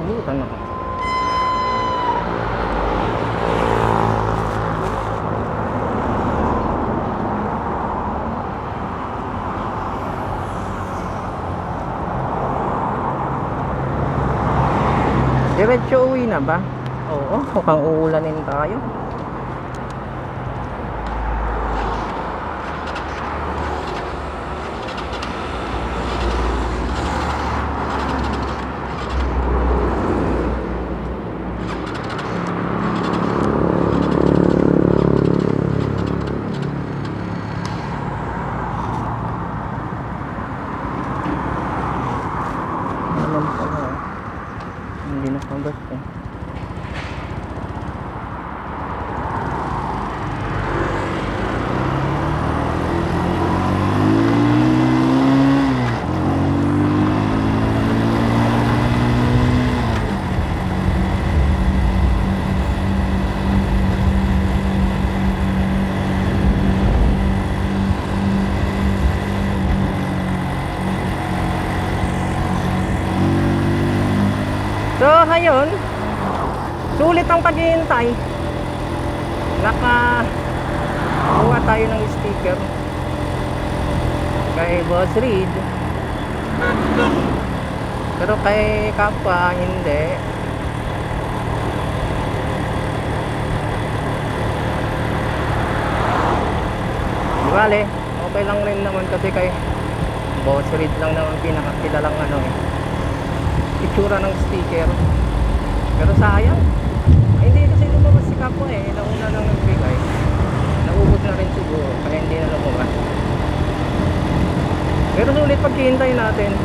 napupulutan ako. Diretso uwi na ba? Oo, mukhang uulanin tayo. Naman pala, hindi nakagat eh. So, ngayon, sulit ang paghihintay. Nakakuha tayo ng sticker kay Boss Reed. Pero kay Kapwa, hindi. Di bale, okay lang rin naman kasi kay Boss Reed lang naman pinakakilalang itsura ng sticker. Pero sayang, hindi kasi lumabas si Kapwa eh. Nauna lang nagbigay, naubos na rin siguro, kaya hindi na lumabas. Pero sulit paghihintay natin.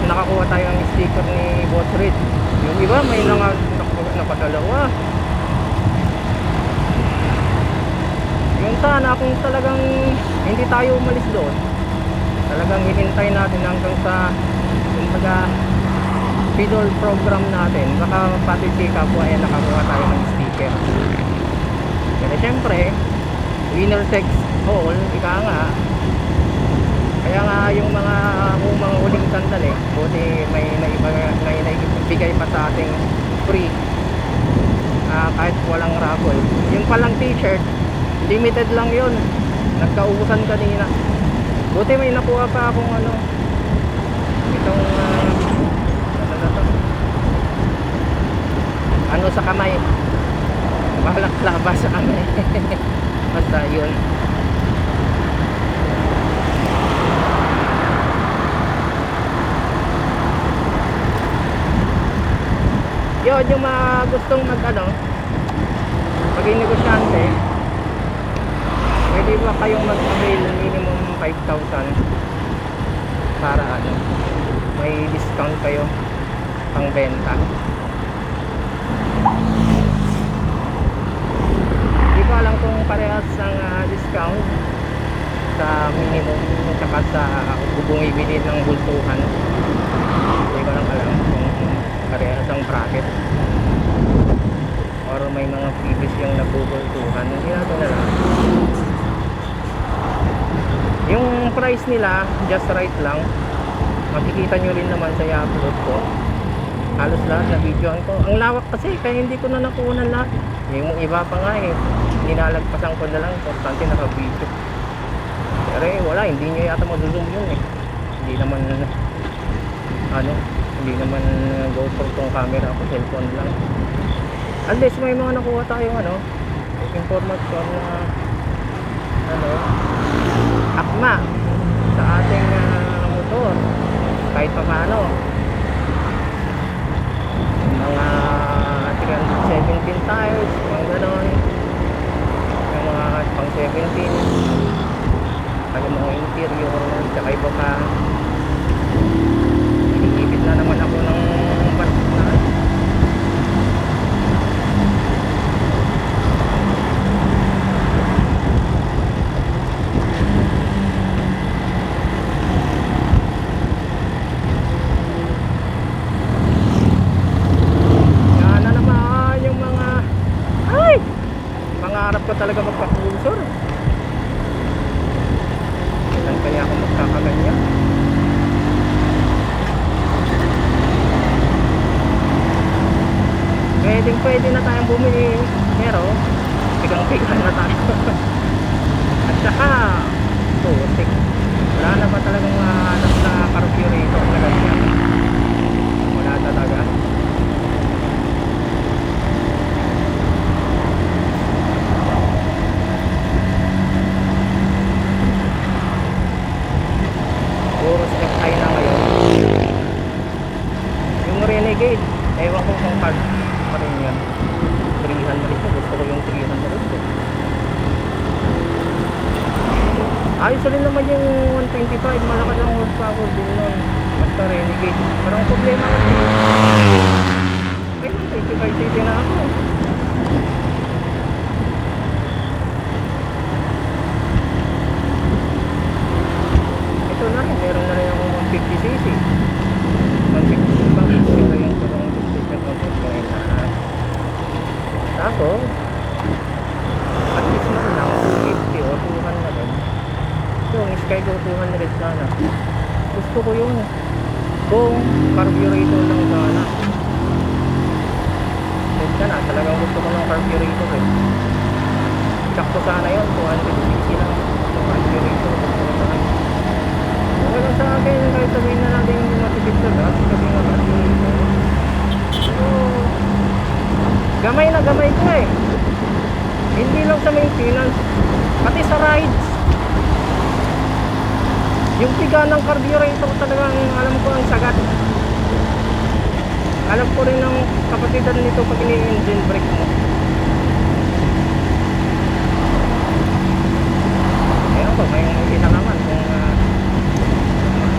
Nakakuha tayo ng sticker ni Boss Reed. Yung iba may nakadalawa. Yung sana kung talagang hindi tayo umalis doon, talagang hinintay natin hanggang sa kumbaga Pidol program natin, baka pati si Kapwa ay nakakuha tayo ng sticker. Pero syempre, winner takes all, ika nga. Kaya nga yung mga huling sandali, buti may naibigay pa sa ating free, kahit walang raffle. Yung palang t-shirt, limited lang yun, nagkaubusan kanina. Buti may nakuha pa akong itong sa kamay, balaklava sa kamay. Basta yun. Yun yung mga gustong maging negosyante, pwede ba kayong mag-avail minimum 5,000 para may discount kayo pang benta. Di ko alam kung parehas ang discount sa minimum at sa bumibili ng bultuhan. Di ko lang alam kung parehas ang bracket or may mga previous yung nagbubultuhan. Hindi natin alam. Yung price nila just right lang, makikita nyo rin naman sa i-upload ko. Halos lahat na videoan ko. Ang lawak kasi, kaya hindi ko na nakunan lahat. Yung iba pa nga nilalagpasan ko na lang, importante naka-video. Pero wala, hindi nyo yata mag-zoom yun eh. Hindi naman hindi naman GoPro tong camera ko, cellphone lang. Unless may mga nakuha tayong information na akma sa ating motor kahit pa paano. Mga 317 tires, mga ganon, yung mga pang 17, yung mga interior, tsaka iba pa. Inigipit na naman ako ng basket na ko talaga magpa-pulsor. Kailan kaya ako magkakaganyan? pwede na tayong bumili, pero pigang-pigang na tayo. At saka putik, wala na ba talagang mahanap na carburetor na ganyan? Wala talaga. Puro FI na ngayon. Yung Renegade, ewan ko kung card pa rin yan. 300 ito, gusto ko yung 300 ito. Ayos rin naman yung 125, malakas ang horsepower din nun. Basta Renegade. Pero ang problema ko, ay 125cc na ako. Ito na rin, meron na rin ako 150cc. 150 pa, ito yung turong 50cc na. Tapos, at least man lang, 250 o 200. Yung Skygo 200 sana. Gusto ko yung kung carburetor lang sana. Ka na, talagang gusto ko ng carburetor eh. Sakto sana yun, 260 lang yung carburetor. Okay lang sa akin, kahit sabihin na natin yung matipid sa gas, kasi nga carburetor. So, gamay na gamay ko eh. Hindi lang sa maintenance, pati sa rides. Yung piga ng carburetor talagang alam ko ang sagat. Alam ko rin ng kapatidan nito pag ini-engine brake mo. Ayun ko, may pinakaman kung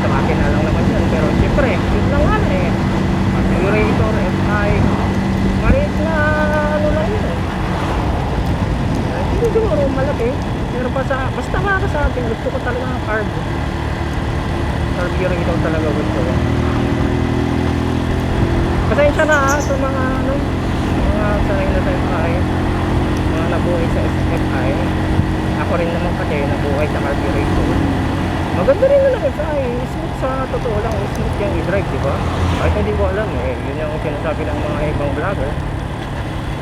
sa makina lang naman yan. Pero siyempre, yun lang nga eh. Carburetor, FI, maliit na ano lang yun. Hindi siguro malaki. Pero basta para sa akin, gusto ko talaga ng carburetor talaga gusto ko. Pasensya na sa mga sanay na sa FI, mga nabuhay sa FI. Ako rin naman kasi nabuhay sa carburetor. Maganda rin na FI, smooth sa totoo lang, smooth yung i-drive, di ba? Kahit hindi ko alam eh, yun yung sinasabi ng mga ibang vlogger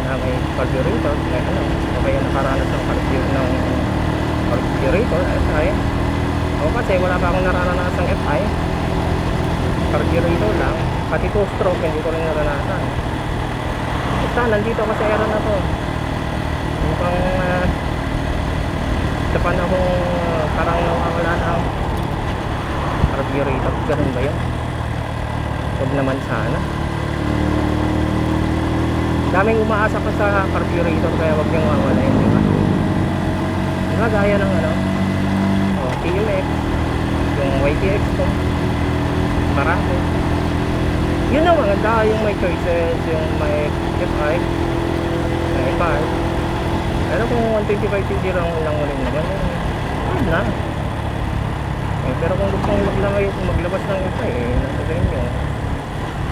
na may carburetor, may ano, o kaya nakaranas ng carburetor, FI. O kasi wala pa akong nararanasang FI, carburetor lang. Pati 2-stroke, hindi ko rin naranasan. Basta, nandito ako sa era na to. Mukhang sa panahong parang nawawala ng carburetor. Ganun ba yun? Huwag naman sana. Daming umaasa pa sa carburetor, kaya huwag niyang mawalayin, di ba? Diba, gaya ng TMX, yung YTX ko, marami. Yun ang maganda, yung may choices, yung may FI, may FI. Pero kung 125cc lang rin naman, hard na. Pero kung gusto mong maglabas ng FI, nasa sa inyo.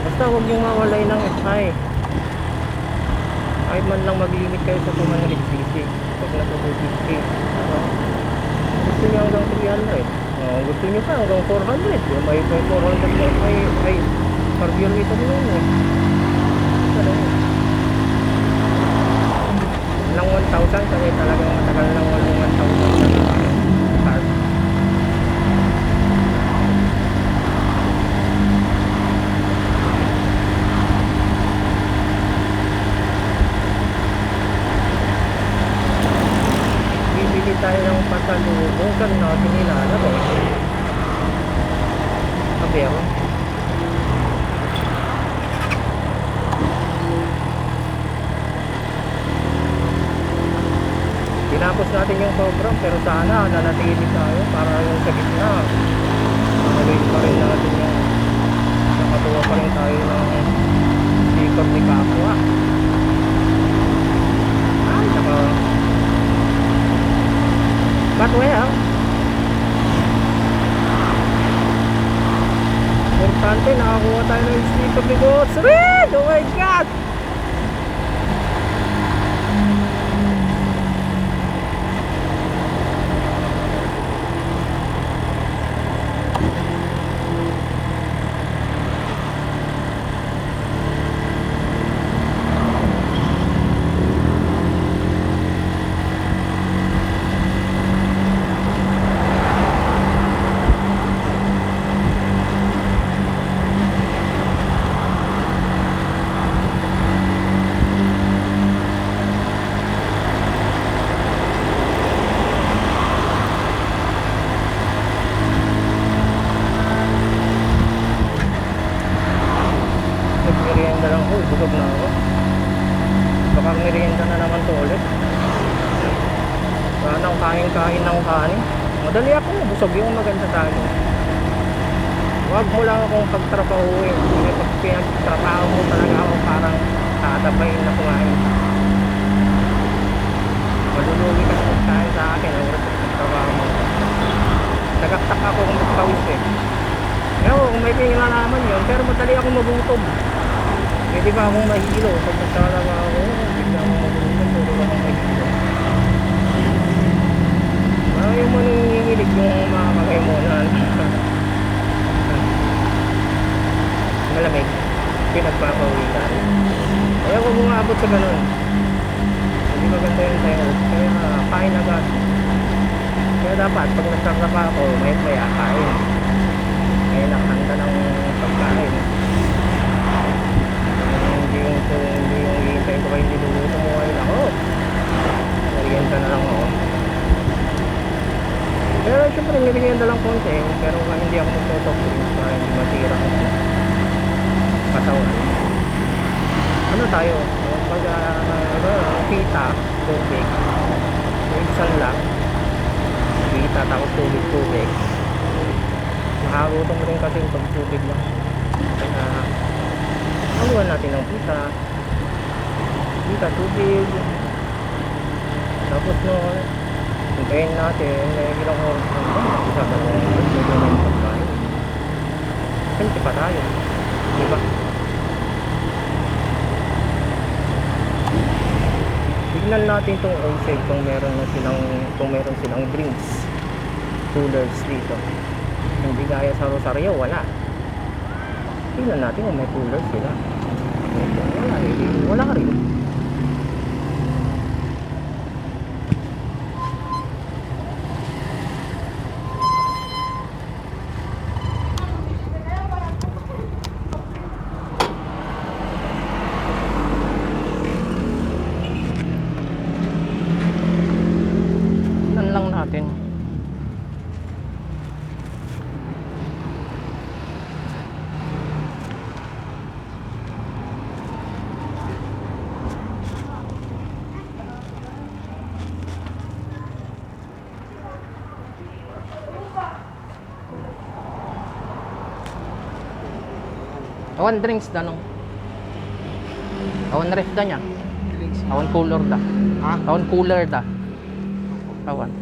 Basta huwag niyong mawalay ng FI. Kahit man lang mag-limit kayo sa 200cc, huwag na sa 250. Gusto niyo hanggang 300. Gusto niyo pa hanggang 400. May 400 na may carburetor din yun eh. Lang 1,000 kasi talagang matagal lang walang 1,000 na carb. Bibili tayo ng pasalubong kasi natin nilalaro eh. Kabero. Tinapos natin yung program pero sana nanatili tayo para yung sa gitna magaling pa rin natin yung nakatuwa pa rin tayo ng sticker ni Kapwa. Ay naka but well, importante nakakuha tayo ng sticker ni Boss Red. Oh my God, ulit. Wala nang kain-kain ng kanin. Madali ako, busog yung maganda sa akin. Huwag mo lang akong pagtrabahuin. Kasi pag pinagtrabaho mo talaga ako, parang tatabayin na kumain. Maluluwi ka sa kain sa akin. Ang oras ng trabaho mo. Nagaktak ako kung magpawis eh. Kung may pinilalaman yun, pero madali ako magutom. Pwede ba akong mahilo? Pag nagtrabaho ako, bigla akong magutom. Pwede ba akong mahilo? Yung manungihilig yung mga kagaymonan. Malamig, pinagpapawitan. Kaya huwag mo maabot sa ganun. Hindi maganda yung tayo. Kaya kain agad. Kaya dapat pag nagtatrapa ako, may kain. Kaya nakahanda ng pagkain. Hindi yung hihintay ko kayo niluluto mo kayo. Ako, nariyan ka na lang ako. Pero syempre nilagyan na lang konti. Pero hindi ako magtotok para hindi masira ko katawan. Ano tayo? Pag pita, tubig. Ibsan lang. Pita tapos tubig. Nakakutong rin kasi pag tubig lang. Kaya haluan natin ng pita. Pita, tubig. Tapos no, hintayin natin may ilang oras ng isa ka ng medyo na yung pagkain. Siyempre pa tayo. Diba? Tignan natin itong outside kung meron silang drinks coolers dito. Hindi gaya sa Rosario, wala. Tignan natin kung may coolers sila. Wala ka rin. Natin awan drinks danong awan ref da niya awan cooler da awan cooler da awan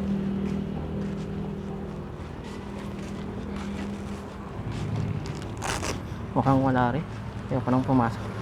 mukhang wala rin. Ayaw ko nang pumasok.